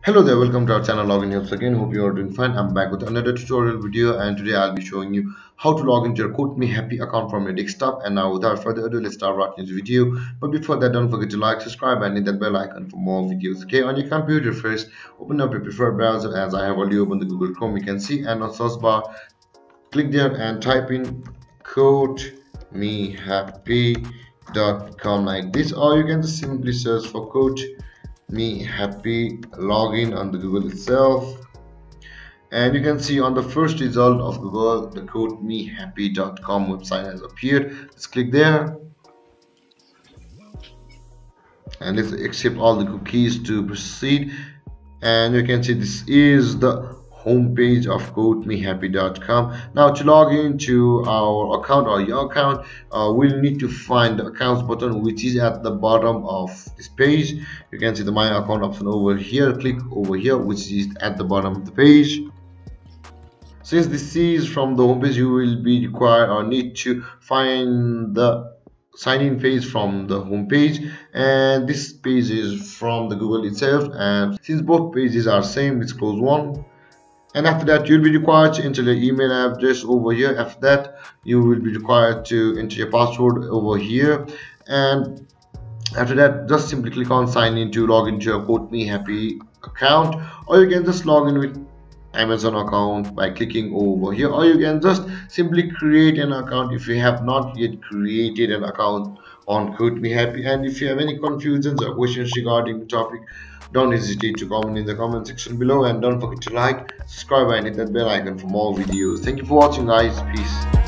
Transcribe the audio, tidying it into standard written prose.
Hello there, welcome to our channel Login Helps again. Hope you are doing fine. I'm back with another tutorial video, and today I'll be showing you how to log into your Quotemehappy account from your desktop. And now without further ado, let's start watching this video. But before that, don't forget to like, subscribe and hit that bell icon for more videos. Okay, on your computer first, open up your preferred browser. As I have already opened the Google Chrome, you can see, and on search bar, click there and type in quotemehappy.com like this, or you can just simply search for Quotemehappy login on the Google itself, and you can see on the first result of Google the quotemehappy.com website has appeared. Let's click there and let's accept all the cookies to proceed, and you can see this is the home page of quotemehappy.com. Now to log into our account or your account, we'll need to find the accounts button, which is at the bottom of this page. You can see the my account option over here. Click over here, which is at the bottom of the page. Since this is from the home page, you will be required or need to find the sign in page from the home page, and this page is from the Google itself. And since both pages are same, let's close one. And after that, you'll be required to enter your email address over here. After that, you will be required to enter your password over here, and after that, just simply click on sign in to log into your Quotemehappy account, or you can just log in with Amazon account by clicking over here, or you can just simply create an account if you have not yet created an account on Quotemehappy. And if you have any confusions or questions regarding the topic, don't hesitate to comment in the comment section below, and don't forget to like, subscribe and hit that bell icon for more videos. Thank you for watching, guys. Peace.